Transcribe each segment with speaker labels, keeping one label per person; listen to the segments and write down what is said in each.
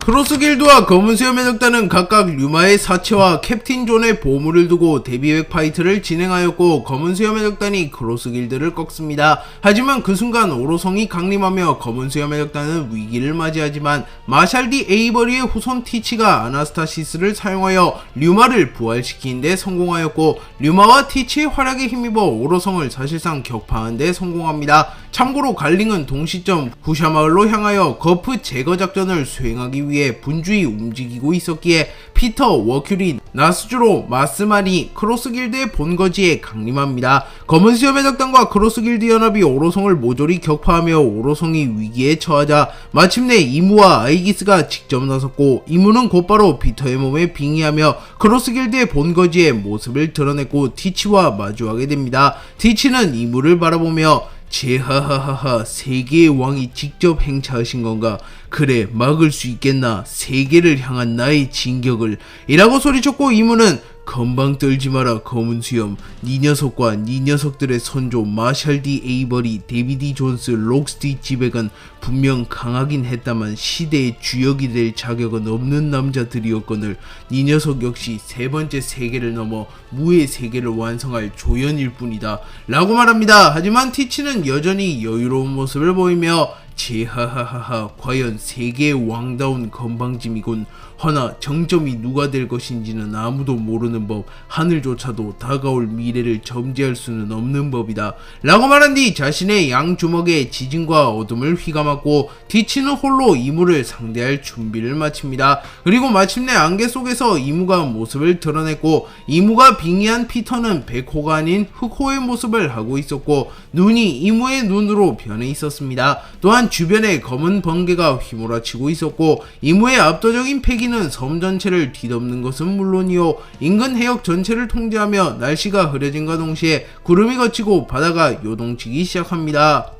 Speaker 1: 크로스 길드와 검은 수염의 적단은 각각 류마의 사체와 캡틴 존의 보물을 두고 데뷔백 파이트를 진행하였고, 검은 수염의 적단이 크로스 길드를 꺾습니다. 하지만 그 순간 오로성이 강림하며 검은 수염의 적단은 위기를 맞이하지만 마샬 디 에이버리의 후손 티치가 아나스타시스를 사용하여 류마를 부활시키는 데 성공하였고, 류마와 티치의 활약에 힘입어 오로성을 사실상 격파하는 데 성공합니다. 참고로 갈링은 동시점 후샤마을로 향하여 거프 제거 작전을 수행하기 위해 분주히 움직이고 있었기에 피터, 워큐리, 나스주로, 마스만이 크로스 길드의 본거지에 강림합니다. 검은 수염의 적단과 크로스 길드 연합이 오로성을 모조리 격파하며 오로성이 위기에 처하자 마침내 이무와 아이기스가 직접 나섰고, 이무는 곧바로 피터의 몸에 빙의하며 크로스 길드의 본거지의 모습을 드러냈고 티치와 마주하게 됩니다. 티치는 이무를 바라보며 제하하하하, 세계의 왕이 직접 행차하신 건가? 그래, 막을 수 있겠나? 세계를 향한 나의 진격을 이라고 소리쳤고, 이무는 건방 떨지 마라 검은 수염, 네 녀석과 네 녀석들의 선조 마샬 디 에이버리, 데비디 존스, 록스티 지백은 분명 강하긴 했다만 시대의 주역이 될 자격은 없는 남자들이었거늘 네 녀석 역시 세 번째 세계를 넘어 무의 세계를 완성할 조연일 뿐이다 라고 말합니다. 하지만 티치는 여전히 여유로운 모습을 보이며 제하하하하, 과연 세계의 왕다운 건방짐이군. 허나 정점이 누가 될 것인지는 아무도 모르는 법, 하늘조차도 다가올 미래를 점지할 수는 없는 법이다 라고 말한 뒤 자신의 양주먹에 지진과 어둠을 휘감았고, 티치는 홀로 이무를 상대할 준비를 마칩니다. 그리고 마침내 안개 속에서 이무가 모습을 드러냈고, 이무가 빙의한 피터는 백호가 아닌 흑호의 모습을 하고 있었고, 눈이 이무의 눈으로 변해 있었습니다. 또한 주변에 검은 번개가 휘몰아치고 있었고, 이무의 압도적인 패기는 섬 전체를 뒤덮는 것은 물론이요, 인근 해역 전체를 통제하며 날씨가 흐려짐과 동시에 구름이 걷히고 바다가 요동치기 시작합니다.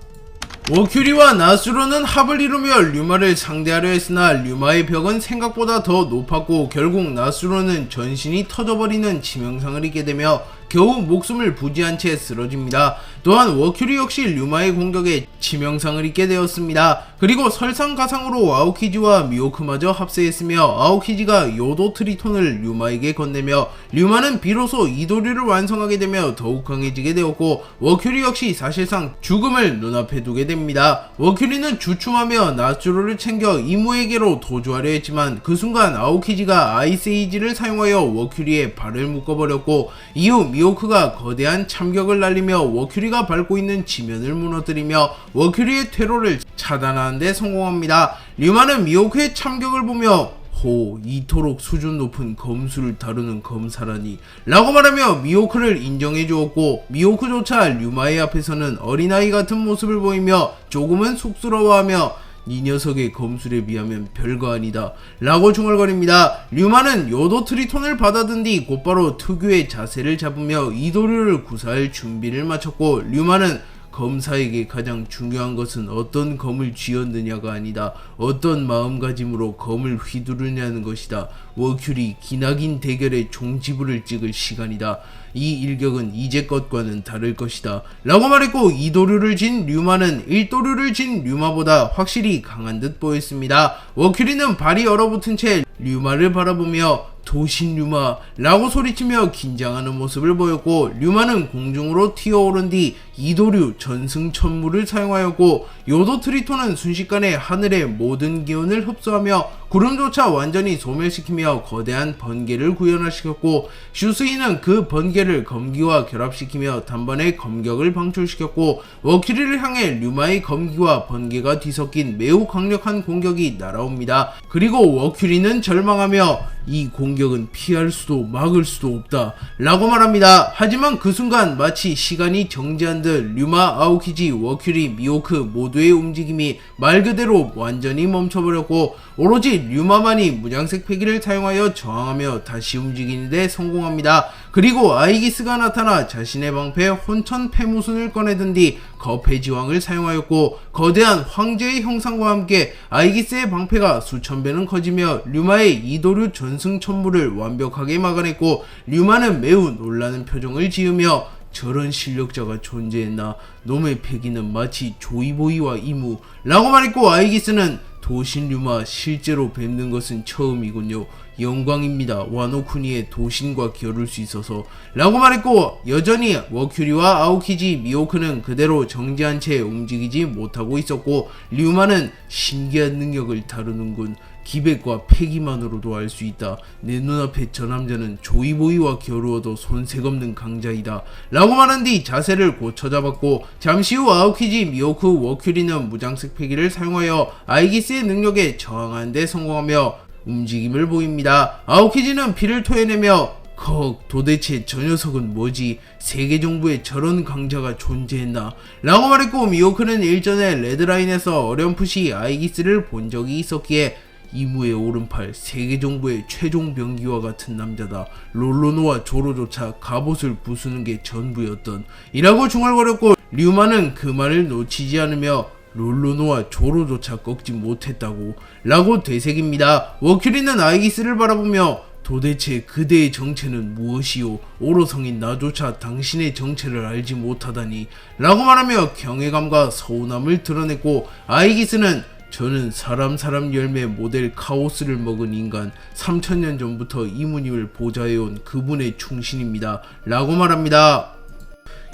Speaker 1: 워큐리와 나스로는 합을 이루며 류마를 상대하려 했으나 류마의 벽은 생각보다 더 높았고, 결국 나스로는 전신이 터져버리는 치명상을 입게 되며 겨우 목숨을 부지한 채 쓰러집니다. 또한 워큐리 역시 류마의 공격에 치명상을 입게 되었습니다. 그리고 설상가상으로 아오키지와 미오크마저 합세했으며 아오키지가 요도 트리톤을 류마에게 건네며 류마는 비로소 이도류를 완성하게 되며 더욱 강해지게 되었고, 워큐리 역시 사실상 죽음을 눈앞에 두게 됩니다. 워큐리는 주춤하며 나츠로를 챙겨 이무에게로 도주하려 했지만 그 순간 아오키지가 아이스에이지를 사용하여 워큐리의 발을 묶어버렸고, 이후 미오크가 거대한 참격을 날리며 워큐리가 밟고 있는 지면을 무너뜨리며 워큐리의 퇴로를 차단하는 데 성공합니다. 류마는 미오크의 참격을 보며 호, 이토록 수준 높은 검수를 다루는 검사라니 라고 말하며 미오크를 인정해 주었고, 미오크조차 류마의 앞에서는 어린아이 같은 모습을 보이며 조금은 쑥스러워하며 이 녀석의 검술에 비하면 별거 아니다 라고 중얼거립니다. 류마는 요도 트리톤을 받아든 뒤 곧바로 특유의 자세를 잡으며 이도류를 구사할 준비를 마쳤고, 류마는 검사에게 가장 중요한 것은 어떤 검을 쥐었느냐가 아니다, 어떤 마음가짐으로 검을 휘두르냐는 것이다. 워큐리, 기나긴 대결의 종지부를 찍을 시간이다. 이 일격은 이제껏과는 다를 것이다 라고 말했고, 2도류를 진 류마는 1도류를 진 류마보다 확실히 강한 듯 보였습니다. 워큐리는 발이 얼어붙은 채 류마를 바라보며 도신 류마 라고 소리치며 긴장하는 모습을 보였고, 류마는 공중으로 튀어오른 뒤 2도류 전승천무를 사용하였고, 요도 트리톤은 순식간에 하늘의 모든 기운을 흡수하며 구름조차 완전히 소멸시키며 거대한 번개를 구현화시켰고, 슈스이는 그 번개를 검기와 결합시키며 단번에 검격을 방출시켰고, 워큐리를 향해 류마의 검기와 번개가 뒤섞인 매우 강력한 공격이 날아옵니다. 그리고 워큐리는 절망하며 이 공격은 피할 수도 막을 수도 없다 라고 말합니다. 하지만 그 순간 마치 시간이 정지한 듯 류마, 아오키지, 워큐리, 미오크 모두의 움직임이 말 그대로 완전히 멈춰버렸고, 오로지 류마만이 무장색 패기를 사용하여 저항하며 다시 움직이는 데 성공합니다. 그리고 아이기스가 나타나 자신의 방패에 혼천 패무순을 꺼내든 뒤 거패지왕을 사용하였고, 거대한 황제의 형상과 함께 아이기스의 방패가 수천 배는 커지며 류마의 이도류 전승천무를 완벽하게 막아냈고, 류마는 매우 놀라는 표정을 지으며 저런 실력자가 존재했나, 놈의 패기는 마치 조이보이와 이무 라고 말했고, 아이기스는 도신 류마 실제로 뵙는 것은 처음이군요. 영광입니다. 와노쿠니의 도신과 겨룰 수 있어서 라고 말했고, 여전히 워큐리와 아오키지, 미호크는 그대로 정지한 채 움직이지 못하고 있었고, 류마는 신기한 능력을 다루는군. 기백과 패기만으로도 알 수 있다. 내 눈앞에 저 남자는 조이보이와 겨루어도 손색없는 강자이다. 라고 말한 뒤 자세를 고쳐 잡았고, 잠시 후 아오키지, 미호크, 워큐리는 무장색 패기를 사용하여 아이기스의 능력에 저항하는 데 성공하며 움직임을 보입니다. 아오키지는 피를 토해내며 도대체 저 녀석은 뭐지? 세계 정부에 저런 강자가 존재했나? 라고 말했고, 미호크는 일전에 레드라인에서 어렴풋이 아이기스를 본 적이 있었기에 이무의 오른팔, 세계 정부의 최종 병기와 같은 남자다. 롤로노와 조로조차 갑옷을 부수는 게 전부였던 이라고 중얼거렸고, 류마는 그 말을 놓치지 않으며 롤로노와 조로조차 꺾지 못했다고 라고 되새깁니다. 워큐리는 아이기스를 바라보며 도대체 그대의 정체는 무엇이오? 오로성인 나조차 당신의 정체를 알지 못하다니 라고 말하며 경외감과 서운함을 드러냈고, 아이기스는 저는 사람 열매 모델 카오스를 먹은 인간, 3000년 전부터 이무님을 보좌해온 그분의 충신입니다 라고 말합니다.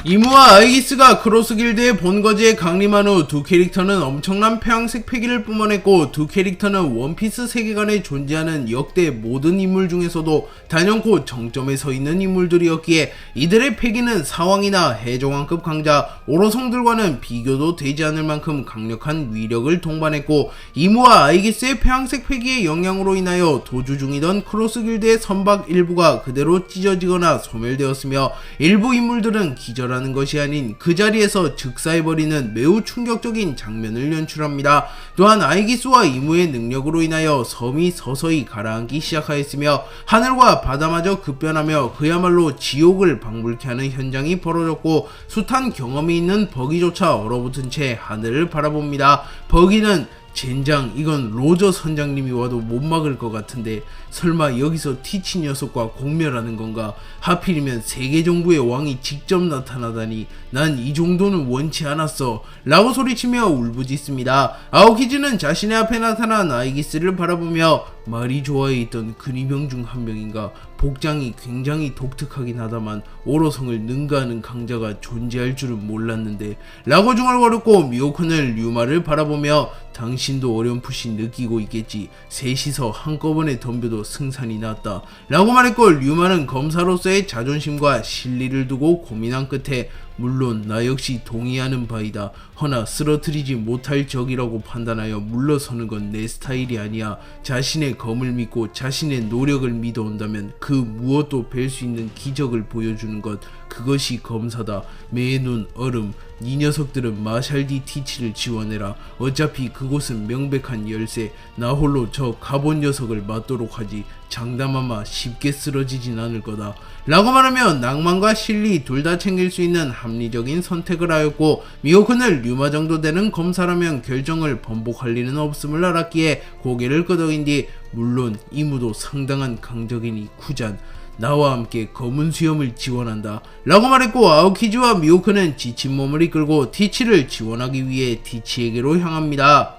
Speaker 1: 이무와 아이기스가 크로스 길드의 본거지에 강림한 후 두 캐릭터는 엄청난 폐왕색 패기를 뿜어냈고, 두 캐릭터는 원피스 세계관에 존재하는 역대 모든 인물 중에서도 단연코 정점에 서 있는 인물들이었기에 이들의 패기는 사왕이나 해적왕급 강자 오로성들과는 비교도 되지 않을 만큼 강력한 위력을 동반했고, 이무와 아이기스의 폐왕색 패기의 영향으로 인하여 도주 중이던 크로스 길드의 선박 일부가 그대로 찢어지거나 소멸되었으며, 일부 인물들은 기절한 라는 것이 아닌 그 자리에서 즉사해버리는 매우 충격적인 장면을 연출합니다. 또한 아이기스와 이무의 능력으로 인하여 섬이 서서히 가라앉기 시작하였으며, 하늘과 바다마저 급변하며 그야말로 지옥을 방불케 하는 현장이 벌어졌고, 숱한 경험이 있는 버기조차 얼어붙은 채 하늘을 바라봅니다. 버기는 젠장, 이건 로저 선장님이 와도 못 막을 것 같은데 설마 여기서 티치 녀석과 공멸하는 건가? 하필이면 세계 정부의 왕이 직접 나타나다니 난 이 정도는 원치 않았어 라고 소리치며 울부짖습니다. 아오키즈는 자신의 앞에 나타난 아이기스를 바라보며 말이 좋아해 있던 근위병 중 한 명인가? 복장이 굉장히 독특하긴 하다만 오로성을 능가하는 강자가 존재할 줄은 몰랐는데 라고 중얼거렸고, 미호크는 류마를 바라보며 당신도 어렴풋이 느끼고 있겠지. 셋이서 한꺼번에 덤벼도 승산이 났다 라고 말했고, 류마는 검사로서의 자존심과 실리를 두고 고민한 끝에 물론 나 역시 동의하는 바이다. 허나 쓰러뜨리지 못할 적이라고 판단하여 물러서는 건 내 스타일이 아니야. 자신의 검을 믿고 자신의 노력을 믿어온다면 그 무엇도 뵐 수 있는 기적을 보여주는 것, 그것이 검사다. 매의 눈 얼음. 이 녀석들은 마샬디 티치를 지원해라. 어차피 그곳은 명백한 열쇠. 나 홀로 저 갑옷 녀석을 맞도록 하지. 장담하마 쉽게 쓰러지진 않을 거다 라고 말하며 낭만과 실리 둘 다 챙길 수 있는 합리적인 선택을 하였고, 미호크는 류마 정도 되는 검사라면 결정을 번복할 리는 없음을 알았기에 고개를 끄덕인 뒤 물론 이무도 상당한 강적이니 쿠잔, 나와 함께 검은 수염을 지원한다 라고 말했고, 아오키즈와 미호크는 지친 몸을 이끌고 티치를 지원하기 위해 티치에게로 향합니다.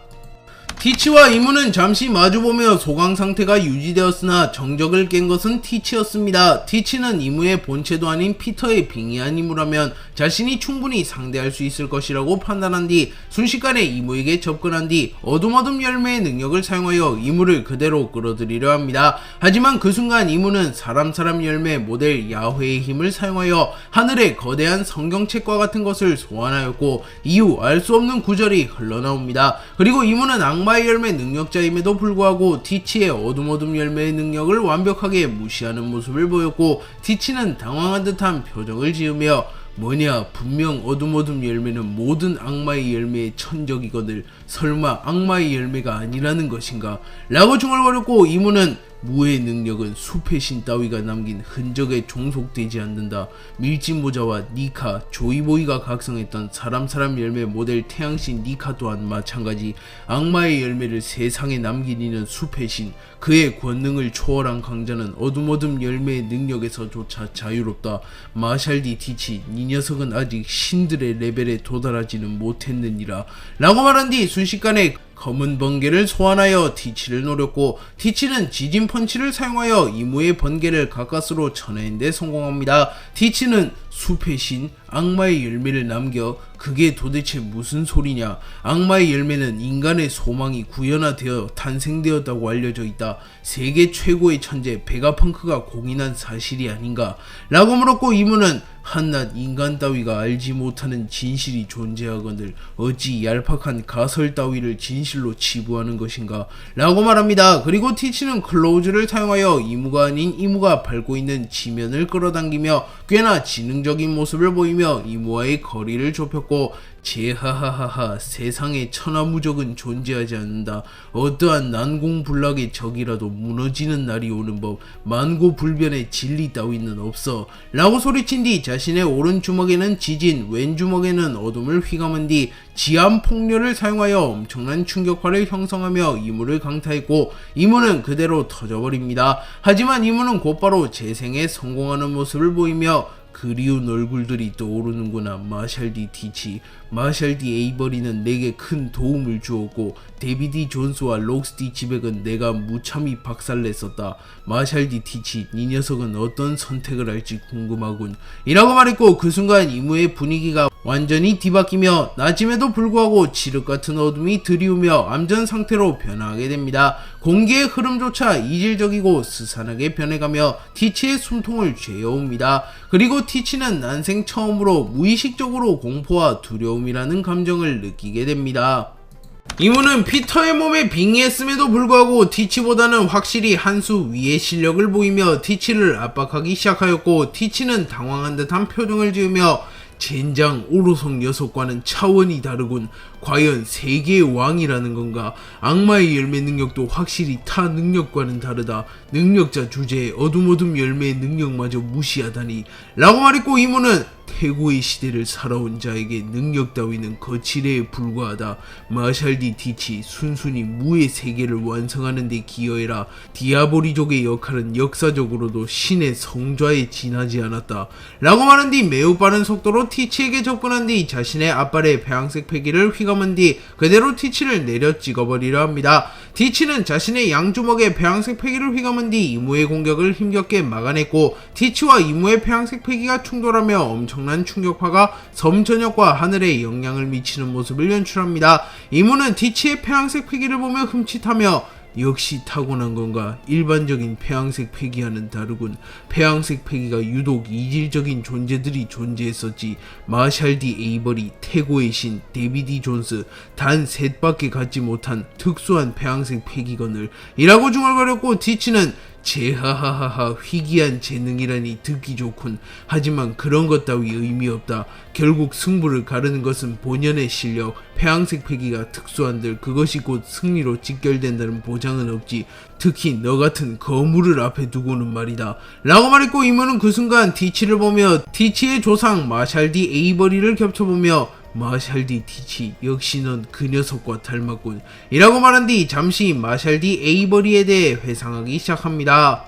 Speaker 1: 티치와 이무는 잠시 마주보며 소강 상태가 유지되었으나 정적을 깬 것은 티치였습니다. 티치는 이무의 본체도 아닌 피터의 빙의한 이무라면 자신이 충분히 상대할 수 있을 것이라고 판단한 뒤 순식간에 이무에게 접근한 뒤 어둠 열매의 능력을 사용하여 이무를 그대로 끌어들이려 합니다. 하지만 그 순간 이무는 사람 열매 모델 야훼의 힘을 사용하여 하늘의 거대한 성경책과 같은 것을 소환하였고, 이후 알 수 없는 구절이 흘러나옵니다. 그리고 이무는 악마의 열매 능력자임에도 불구하고 티치의 어둠 열매의 능력을 완벽하게 무시하는 모습을 보였고, 티치는 당황한 듯한 표정을 지으며 뭐냐, 분명 어둠 열매는 모든 악마의 열매의 천적이거늘 설마 악마의 열매가 아니라는 것인가? 라고 중얼거렸고, 이무는 무의 능력은 숲의 신 따위가 남긴 흔적에 종속되지 않는다. 밀짚모자와 니카, 조이보이가 각성했던 사람 열매 모델 태양신 니카 또한 마찬가지. 악마의 열매를 세상에 남긴 이는 숲의 신, 그의 권능을 초월한 강자는 어둠 열매의 능력에서조차 자유롭다. 마샬디 티치, 이 녀석은 아직 신들의 레벨에 도달하지는 못했느니라 라고 말한 뒤 순식간에 검은 번개를 소환하여 티치를 노렸고, 티치는 지진 펀치를 사용하여 이무의 번개를 가까스로 쳐내는 데 성공합니다. 티치는 숲의 신 악마의 열매를 남겨 그게 도대체 무슨 소리냐. 악마의 열매는 인간의 소망이 구현화되어 탄생되었다고 알려져 있다. 세계 최고의 천재 베가펑크가 공인한 사실이 아닌가 라고 물었고, 이무는 한낱 인간 따위가 알지 못하는 진실이 존재하거늘 어찌 얄팍한 가설 따위를 진실로 치부하는 것인가 라고 말합니다. 그리고 티치는 클로우즈를 사용하여 이무가 아닌 이무가 밟고 있는 지면을 끌어당기며 꽤나 지능적인 모습을 보이며 이무와의 거리를 좁혔고, 제하하하하, 세상에 천하무적은 존재하지 않는다. 어떠한 난공불락의 적이라도 무너지는 날이 오는 법, 만고불변의 진리 따위는 없어 라고 소리친 뒤 자신의 오른 주먹에는 지진, 왼 주먹에는 어둠을 휘감은 뒤 지암 폭렬을 사용하여 엄청난 충격파를 형성하며 이무를 강타했고, 이무는 그대로 터져버립니다. 하지만 이무는 곧바로 재생에 성공하는 모습을 보이며 그리운 얼굴들이 떠오르는구나. 마샬 D 티치, 마샬 D 에이버리는 내게 큰 도움을 주었고, 데비디 존스와 록스티 지백은 내가 무참히 박살냈었다. 마샬 D 티치, 네 녀석은 어떤 선택을 할지 궁금하군 이라고 말했고, 그 순간 이무의 분위기가 완전히 뒤바뀌며 낮임에도 불구하고 칠흑같은 어둠이 들이우며 암전 상태로 변화하게 됩니다. 공기의 흐름조차 이질적이고 스산하게 변해가며 티치의 숨통을 죄어옵니다. 그리고 티치는 난생 처음으로 무의식적으로 공포와 두려움이라는 감정을 느끼게 됩니다. 이무는 피터의 몸에 빙의했음에도 불구하고 티치보다는 확실히 한 수 위의 실력을 보이며 티치를 압박하기 시작하였고, 티치는 당황한 듯한 표정을 지으며 젠장, 오로성 녀석과는 차원이 다르군. 과연 세계의 왕이라는 건가? 악마의 열매 능력도 확실히 타 능력과는 다르다. 능력자 주제에 어둠 열매의 능력마저 무시하다니 라고 말했고, 이무는 태고의 시대를 살아온 자에게 능력 따위는 거칠에 불과하다. 마샬 D 티치, 순순히 무의 세계를 완성하는 데 기여해라. 디아보리족의 역할은 역사적으로도 신의 성좌에 지나지 않았다 라고 말한 뒤 매우 빠른 속도로 티치에게 접근한 뒤 자신의 앞발에 배양색 패기를 휘감은 뒤 그대로 티치를 내려 찍어버리려 합니다. 티치는 자신의 양주먹에 배양색 패기를 휘감은 뒤 이무의 공격을 힘겹게 막아냈고, 티치와 이무의 배양색 패기가 충돌하며 엄청난 충격파가 섬 전역과 하늘에 영향을 미치는 모습을 연출합니다. 이무는 티치의 폐양색 패기를 보며 흠칫하며 역시 타고난 건가? 일반적인 폐양색 패기와는 다르군. 폐양색 패기가 유독 이질적인 존재들이 존재했었지. 마샬 D 에이버리, 태고의 신, 데비디 존스, 단 셋밖에 갖지 못한 특수한 폐양색 패기건을 이라고 중얼거렸고, 티치는 제하하하하, 희귀한 재능이라니 듣기 좋군. 하지만 그런 것 따위 의미 없다. 결국 승부를 가르는 것은 본연의 실력, 폐양색 패기가 특수한들 그것이 곧 승리로 직결된다는 보장은 없지. 특히 너 같은 거물을 앞에 두고는 말이다 라고 말했고, 이모는 그 순간 티치를 보며 티치의 조상 마샬 D 에이버리를 겹쳐보며 마샬 D 티치, 역시 넌 그 녀석과 닮았군 이라고 말한 뒤 잠시 마샬 D 에이버리에 대해 회상하기 시작합니다.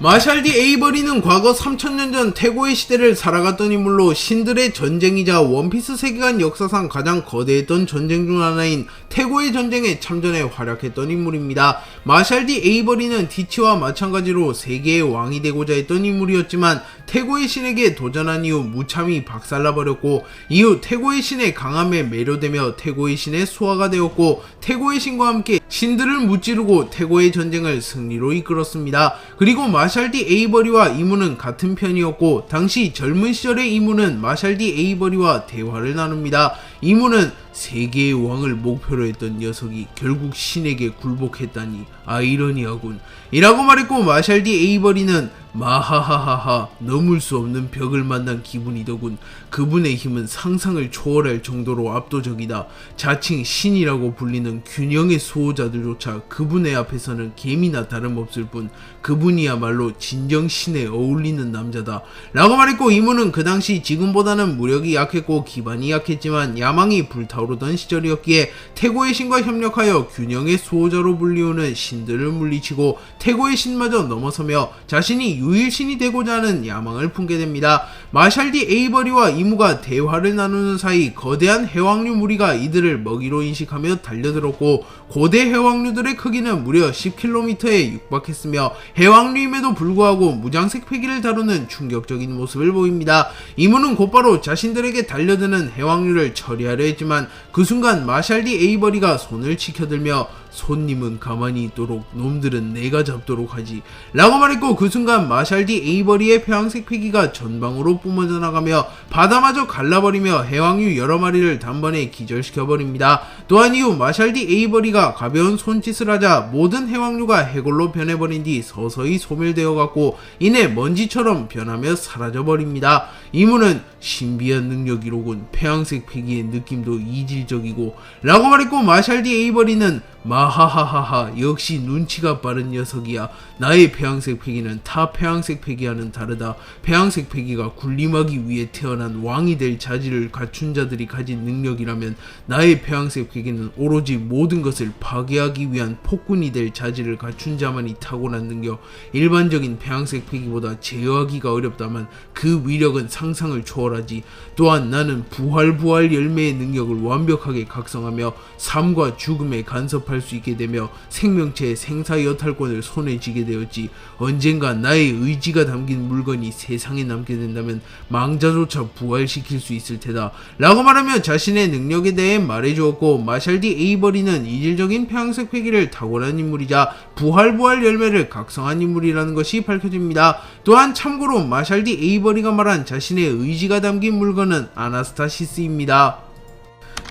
Speaker 1: 마샬 D 에이버리는 과거 3000년 전 태고의 시대를 살아갔던 인물로 신들의 전쟁이자 원피스 세계관 역사상 가장 거대했던 전쟁 중 하나인 태고의 전쟁에 참전해 활약했던 인물입니다. 마샬 D 에이버리는 티치와 마찬가지로 세계의 왕이 되고자 했던 인물이었지만 태고의 신에게 도전한 이후 무참히 박살나버렸고, 이후 태고의 신의 강함에 매료되며 태고의 신의 수하가 되었고, 태고의 신과 함께 신들을 무찌르고 태고의 전쟁을 승리로 이끌었습니다. 그리고 마샬 D 에이버리와 이무는 같은 편이었고, 당시 젊은 시절의 이무는 마샬 D 에이버리와 대화를 나눕니다. 이무는 세계의 왕을 목표로 했던 녀석이 결국 신에게 굴복했다니 아이러니하군 이라고 말했고, 마샬 D 에이버리는 마하하하하, 넘을 수 없는 벽을 만난 기분이더군. 그분의 힘은 상상을 초월할 정도로 압도적이다. 자칭 신이라고 불리는 균형의 수호자들조차 그분의 앞에서는 개미나 다름없을 뿐 그분이야말로 진정 신에 어울리는 남자다 라고 말했고, 이무는 그 당시 지금보다는 무력이 약했고 기반이 약했지만 야망이 불타 타오르던 시절이었기에 태고의 신과 협력하여 균형의 수호자로 불리우는 신들을 물리치고 태고의 신마저 넘어서며 자신이 유일신이 되고자 하는 야망을 품게 됩니다. 마샬 D 에이버리와 이무가 대화를 나누는 사이 거대한 해왕류 무리가 이들을 먹이로 인식하며 달려들었고 고대 해왕류들의 크기는 무려 10km에 육박했으며 해왕류임에도 불구하고 무장색 패기를 다루는 충격적인 모습을 보입니다. 이무는 곧바로 자신들에게 달려드는 해왕류를 처리하려 했지만 그 순간 마샬 D 에이버리가 손을 치켜들며 손님은 가만히 있도록 놈들은 내가 잡도록 하지 라고 말했고, 그 순간 마샬 D 에이버리의 폐왕색 패기가 전방으로 뿜어져 나가며 바다마저 갈라버리며 해왕류 여러 마리를 단번에 기절시켜버립니다. 또한 이후 마샬 D 에이버리가 가벼운 손짓을 하자 모든 해왕류가 해골로 변해버린 뒤 서서히 소멸되어갔고 이내 먼지처럼 변하며 사라져버립니다. 이무는 신비한 능력이로군, 폐왕색 패기의 느낌도 이질적이고 라고 말했고, 마샬 D 에이버리는 마하하하하, 역시 눈치가 빠른 녀석이야. 나의 폐왕색 패기는 타 폐왕색 패기와는 다르다. 폐왕색 패기가 군림하기 위해 태어난 왕이 될 자질을 갖춘 자들이 가진 능력이라면 나의 폐왕색 패기는 오로지 모든 것을 파괴하기 위한 폭군이 될 자질을 갖춘 자만이 타고난 능력. 일반적인 폐왕색 패기보다 제어하기가 어렵다만 그 위력은 상상을 초월하지. 또한 나는 부활 열매의 능력을 완벽하게 각성하며 삶과 죽음에 간섭할 수 있게 되며 생명체의 생사 여탈권을 손에 쥐게 되었지. 언젠가 나의 의지가 담긴 물건이 세상에 남게 된다면 망자조차 부활시킬 수 있을 테다 라고 말하며 자신의 능력에 대해 말해주었고, 마샬 D 에이버리는 이질적인 폐왕색 패기를 타고난 인물이자 부활 열매를 각성한 인물이라는 것이 밝혀집니다. 또한 참고로 마샬 D 에이버리가 말한 자신의 의지가 담긴 물건은 아나스타시스입니다.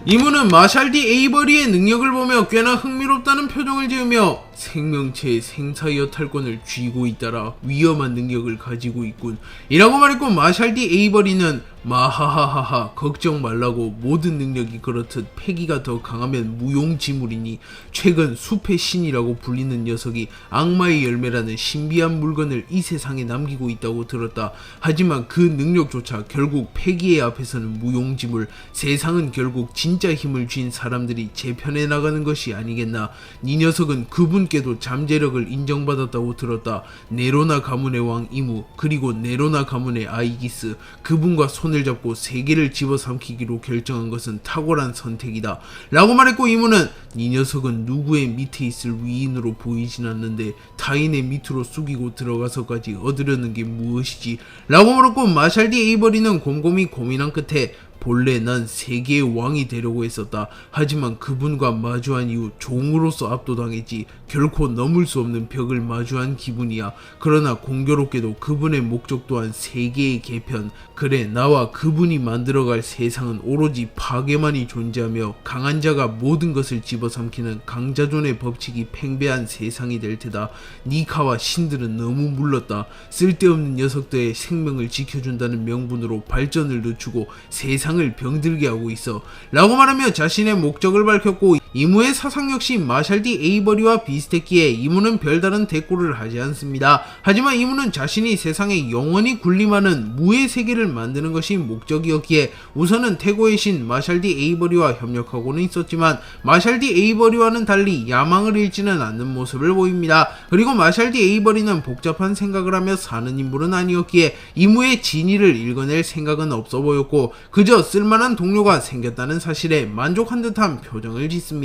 Speaker 1: 이무는 마샬 D 에이버리의 능력을 보며 꽤나 흥미롭다는 표정을 지으며 생명체의 생사여탈권을 쥐고 있다라 위험한 능력을 가지고 있군 이라고 말했고, 마샬 D 에이버리는 마하하하하, 걱정 말라고. 모든 능력이 그렇듯 패기가 더 강하면 무용지물이니 최근 숲의 신이라고 불리는 녀석이 악마의 열매라는 신비한 물건을 이 세상에 남기고 있다고 들었다. 하지만 그 능력조차 결국 패기의 앞에서는 무용지물. 세상은 결국 진짜 힘을 쥔 사람들이 재편해 나가는 것이 아니겠나. 이 녀석은 그분께도 잠재력을 인정받았다고 들었다. 네로나 가문의 왕 이무, 그리고 네로나 가문의 아이기스, 그분과 손을 잡고 세계를 집어삼키기로 결정한 것은 탁월한 선택이다 라고 말했고, 이무는 이 녀석은 누구의 밑에 있을 위인으로 보이진 않는데 타인의 밑으로 숙이고 들어가서까지 얻으려는 게 무엇이지 라고 물었고, 마샬 D 에이버리는 곰곰이 고민한 끝에 본래 난 세계의 왕이 되려고 했었다. 하지만 그분과 마주한 이후 종으로서 압도당했지. 결코 넘을 수 없는 벽을 마주한 기분이야. 그러나 공교롭게도 그분의 목적 또한 세계의 개편. 그래, 나와 그분이 만들어갈 세상은 오로지 파괴만이 존재하며 강한 자가 모든 것을 집어삼키는 강자존의 법칙이 팽배한 세상이 될 테다. 니카와 신들은 너무 물렀다. 쓸데없는 녀석들의 생명을 지켜준다는 명분으로 발전을 늦추고 세상을 병들게 하고 있어 라고 말하며 자신의 목적을 밝혔고, 이무의 사상 역시 마샬 D 에이버리와 비슷했기에 이무는 별다른 대꾸를 하지 않습니다. 하지만 이무는 자신이 세상에 영원히 군림하는 무의 세계를 만드는 것이 목적이었기에 우선은 태고의 신 마샬 D 에이버리와 협력하고는 있었지만 마샬 D 에이버리와는 달리 야망을 잃지는 않는 모습을 보입니다. 그리고 마샬 D 에이버리는 복잡한 생각을 하며 사는 인물은 아니었기에 이무의 진의를 읽어낼 생각은 없어 보였고 그저 쓸만한 동료가 생겼다는 사실에 만족한 듯한 표정을 짓습니다.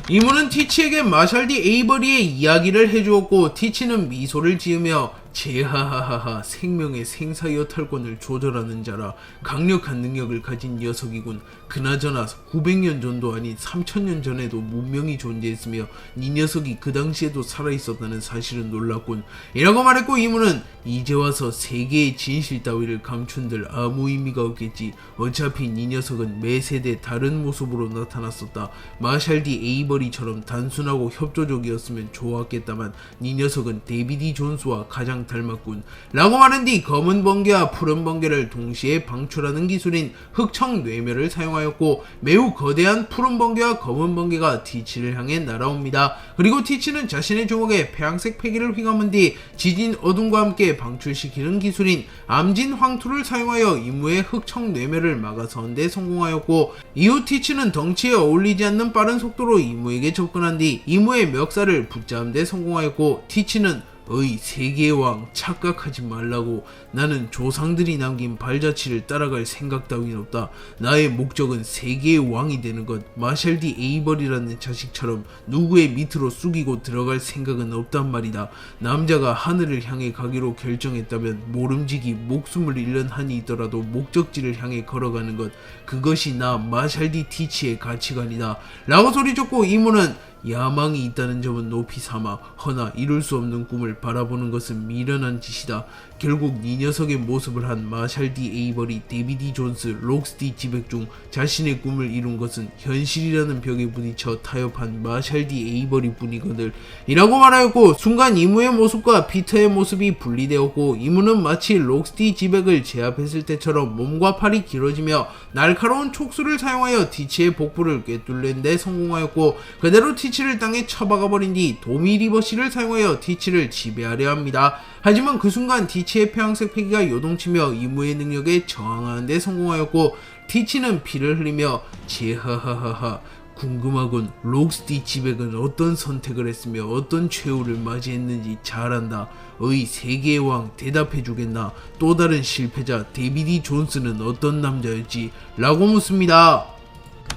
Speaker 1: 이무는 티치에게 마샬 D 에이버리의 이야기를 해주었고, 티치는 미소를 지으며 제하하하하, 생명의 생사여탈권을 조절하는 자라. 강력한 능력을 가진 녀석이군. 그나저나 900년 전도 아닌 3000년 전에도 문명이 존재했으며 이 녀석이 그 당시에도 살아있었다는 사실은 놀랍군 이라고 말했고, 이무는 이제 와서 세계의 진실 따위를 감춘들 아무 의미가 없겠지. 어차피 이 녀석은 매 세대 다른 모습으로 나타났었다. 마샬 D 에이버리처럼 단순하고 협조적이었으면 좋았겠다만 이 녀석은 데이비드 존스와 가장 가장 닮았군 라고 말한 뒤 검은 번개와 푸른 번개를 동시에 방출하는 기술인 흑청 뇌멸을 사용하였고, 매우 거대한 푸른 번개와 검은 번개가 티치를 향해 날아옵니다. 그리고 티치는 자신의 주먹에 폐양색 패기를 휘감은 뒤 지진 어둠과 함께 방출시키는 기술인 암진 황투를 사용하여 이무의 흑청 뇌멸을 막아서는 데 성공하였고, 이후 티치는 덩치에 어울리지 않는 빠른 속도로 이무에게 접근한 뒤 이무의 멱살을 붙잡는 데 성공하였고, 티치는 어이 세계의 왕, 착각하지 말라고. 나는 조상들이 남긴 발자취를 따라갈 생각 따윈 없다. 나의 목적은 세계의 왕이 되는 것. 마샬 디 에이벌이라는 자식처럼 누구의 밑으로 쑥이고 들어갈 생각은 없단 말이다. 남자가 하늘을 향해 가기로 결정했다면 모름지기 목숨을 잃는 한이 있더라도 목적지를 향해 걸어가는 것, 그것이 나 마샬 디 티치의 가치관이다 라고 소리쳤고, 이무는 야망이 있다는 점은 높이 삼아 허나 이룰 수 없는 꿈을 바라보는 것은 미련한 짓이다. 결국 이 녀석의 모습을 한 마샬 디 에이벌이 데비 디 존스, 록스티 지백 중 자신의 꿈을 이룬 것은 현실이라는 벽에 부딪혀 타협한 마샬 디 에이벌이 뿐이거늘 이라고 말하였고, 순간 이무의 모습과 피터의 모습이 분리되었고, 이무는 마치 록스티 지백을 제압했을 때처럼 몸과 팔이 길어지며 날카로운 촉수를 사용하여 티치의 복부를 꿰뚫는 데 성공하였고, 그대로 티치를 땅에 쳐박아버린 뒤 도미 리버시를 사용하여 티치를 지배하려 합니다. 하지만 그 순간 티치의 폐양색 패기가 요동치며 이무의 능력에 저항하는 데 성공하였고, 티치는 피를 흘리며 제하하하하 궁금하군. 록스티 지백은 어떤 선택을 했으며 어떤 최후를 맞이했는지 잘 안다. 어이 세계의 왕, 대답해주겠나? 또 다른 실패자 데비 디 존스는 어떤 남자였지? 라고 묻습니다.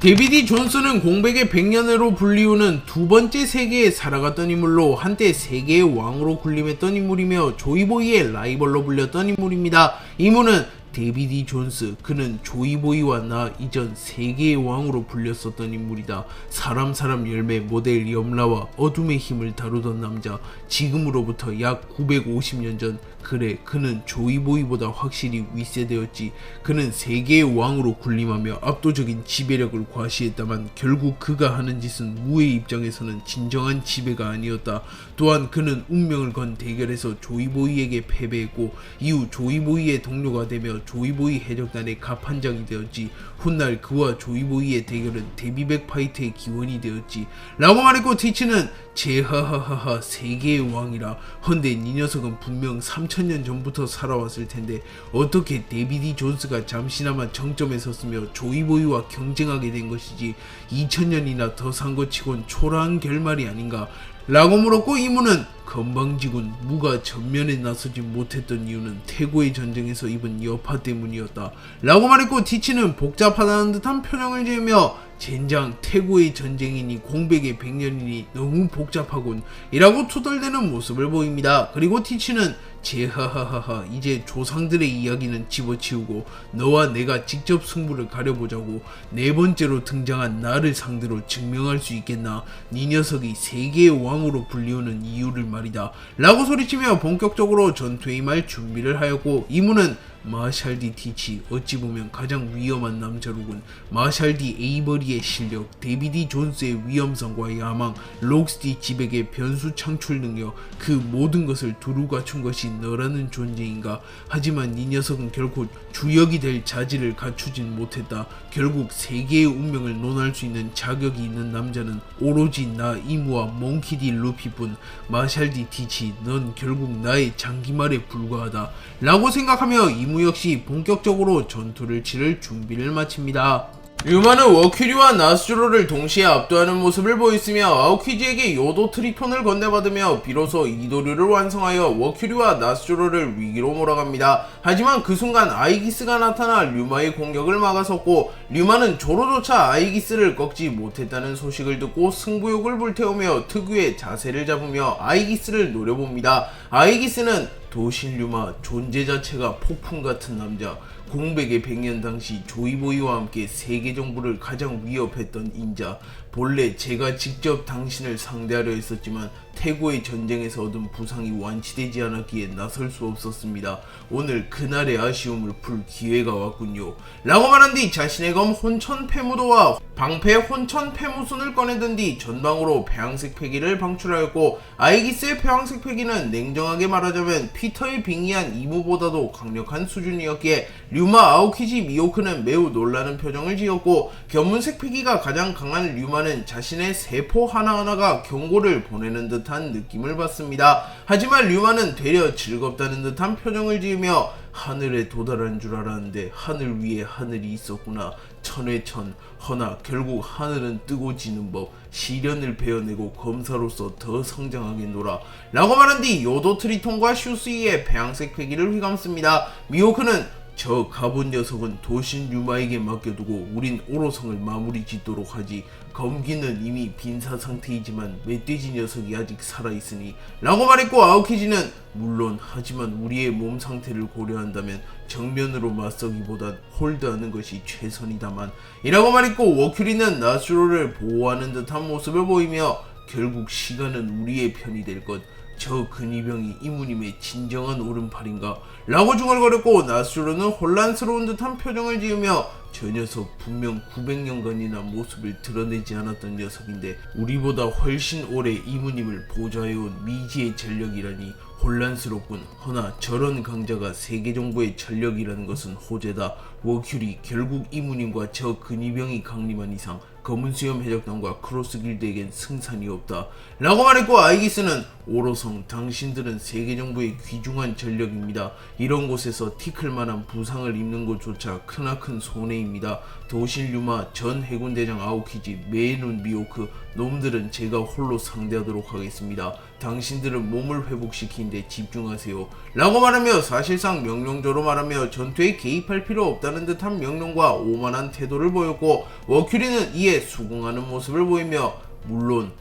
Speaker 1: 데비 디 존스는 공백의 100년으로 불리우는 두 번째 세계에 살아갔던 인물로 한때 세계의 왕으로 군림했던 인물이며 조이보이의 라이벌로 불렸던 인물입니다. 이분은 데비 디 존스, 그는 조이보이와 나 이전 세계의 왕으로 불렸었던 인물이다. 사람 열매 모델 염라와 어둠의 힘을 다루던 남자. 지금으로부터 약 950년 전, 그래 그는 조이보이보다 확실히 윗세대였지. 그는 세계의 왕으로 군림하며 압도적인 지배력을 과시했다만 결국 그가 하는 짓은 무의 입장에서는 진정한 지배가 아니었다. 또한 그는 운명을 건 대결에서 조이보이에게 패배했고, 이후 조이보이의 동료가 되며 조이보이 해적단의 갑판장이 되었지. 훗날 그와 조이보이의 대결은 데비백 파이트의 기원이 되었지 라고 말했고, 티치는 제하하하하 세계의 왕이라. 헌데 이 녀석은 분명 3000년 전부터 살아왔을 텐데 어떻게 데비 디 존스가 잠시나마 정점에 섰으며 조이보이와 경쟁하게 된 것이지. 2000년이나 더 산 것 치곤 초라한 결말이 아닌가 라고 물었고, 이무는 건방지군. 무가 전면에 나서지 못했던 이유는 태고의 전쟁에서 입은 여파 때문이었다 라고 말했고, 티치는 복잡하다는 듯한 표정을 지으며 젠장, 태고의 전쟁이니 공백의 100년이니 너무 복잡하군 이라고 투덜대는 모습을 보입니다. 그리고 티치는 제하하하하 이제 조상들의 이야기는 집어치우고 너와 내가 직접 승부를 가려보자고. 네 번째로 등장한 나를 상대로 증명할 수 있겠나? 네 녀석이 세계의 왕으로 불리우는 이유를 말이다 라고 소리치며 본격적으로 전투에 임할 준비를 하였고, 이무는 마샬 디 티치, 어찌 보면 가장 위험한 남자로군. 마샬 디 에이버리의 실력, 데비 디 존스의 위험성과 야망, 록스티 지백의 변수 창출 능력, 그 모든 것을 두루 갖춘 것이 너라는 존재인가? 하지만 이 녀석은 결코 주역이 될 자질을 갖추진 못했다. 결국 세계의 운명을 논할 수 있는 자격이 있는 남자는 오로지 나 이무와 몽키 디 루피뿐. 마샬 디 티치, 넌 결국 나의 장기말에 불과하다 라고 생각하며 이무 역시 본격적으로 전투를 치를 준비를 마칩니다. 류마는 워큐리와 나스주로를 동시에 압도하는 모습을 보였으며 아오키지에게 요도 트리톤을 건네받으며 비로소 이도류를 완성하여 워큐리와 나스주로를 위기로 몰아갑니다. 하지만 그 순간 아이기스가 나타나 류마의 공격을 막아섰고, 류마는 조로조차 아이기스를 꺾지 못했다는 소식을 듣고 승부욕을 불태우며 특유의 자세를 잡으며 아이기스를 노려봅니다. 아이기스는 도신 류마, 존재 자체가 폭풍 같은 남자. 공백의 100년 당시 조이보이와 함께 세계 정부를 가장 위협했던 인자. 본래 제가 직접 당신을 상대하려 했었지만 태고의 전쟁에서 얻은 부상이 완치되지 않았기에 나설 수 없었습니다. 오늘 그날의 아쉬움을 풀 기회가 왔군요. 라고 말한 뒤 자신의 검 혼천폐무도와 방패 혼천폐무순을 꺼내든 뒤 전방으로 배양색 패기를 방출하였고, 아이기스의 배양색 패기는 냉정하게 말하자면 피터의 빙의한 이무보다도 강력한 수준이었기에 류마 아오키지 미호크는 매우 놀라는 표정을 지었고, 견문색 패기가 가장 강한 류마는 자신의 세포 하나하나가 경고를 보내는 듯한 느낌을 받습니다. 하지만 류마는 되려 즐겁다는 듯한 표정을 지으며 하늘에 도달한 줄 알았는데 하늘 위에 하늘이 있었구나. 천회천. 허나 결국 하늘은 뜨고 지는 법. 시련을 베어내고 검사로서 더 성장하겠노라. 라고 말한 뒤 요도 트리톤과 슈스이의 배양색 패기를 휘감습니다. 미호크는 저 가본 녀석은 도신 류마에게 맡겨두고 우린 오로성을 마무리 짓도록 하지. 검기는 이미 빈사 상태이지만 멧돼지 녀석이 아직 살아있으니 라고 말했고, 아오키지는 물론 하지만 우리의 몸 상태를 고려한다면 정면으로 맞서기보단 홀드하는 것이 최선이다만 이라고 말했고, 워큐리는 나스로를 보호하는 듯한 모습을 보이며 결국 시간은 우리의 편이 될 것. 저 근위병이 이무님의 진정한 오른팔인가? 라고 중얼거렸고, 나스로는 혼란스러운 듯한 표정을 지으며 저 녀석 분명 900년간이나 모습을 드러내지 않았던 녀석인데 우리보다 훨씬 오래 이무님을 보좌해온 미지의 전력이라니 혼란스럽군. 허나 저런 강자가 세계 정부의 전력이라는 것은 호재다. 워큐리, 결국 이무님과 저 근위병이 강림한 이상 검은수염 해적단과 크로스 길드에겐 승산이 없다. 라고 말했고, 아이기스는 오로성, 당신들은 세계 정부의 귀중한 전력입니다. 이런 곳에서 티클만한 부상을 입는 것조차 크나큰 손해입니다. 도신 류마, 전 해군대장 아오키지, 메이눈 미호크, 놈들은 제가 홀로 상대하도록 하겠습니다. 당신들은 몸을 회복시키는데 집중하세요. 라고 말하며 사실상 명령조로 말하며 전투에 개입할 필요 없다는 듯한 명령과 오만한 태도를 보였고, 워큐리는 이에 수긍하는 모습을 보이며 물론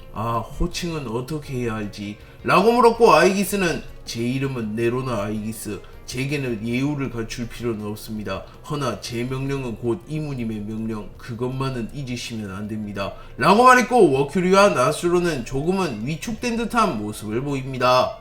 Speaker 1: 호칭은 어떻게 해야 할지 라고 물었고, 아이기스는 제 이름은 네로나 아이기스. 제게는 예우를 갖출 필요는 없습니다. 허나 제 명령은 곧 이무님의 명령, 그것만은 잊으시면 안됩니다. 라고 말했고, 워큐리와 나스로는 조금은 위축된 듯한 모습을 보입니다.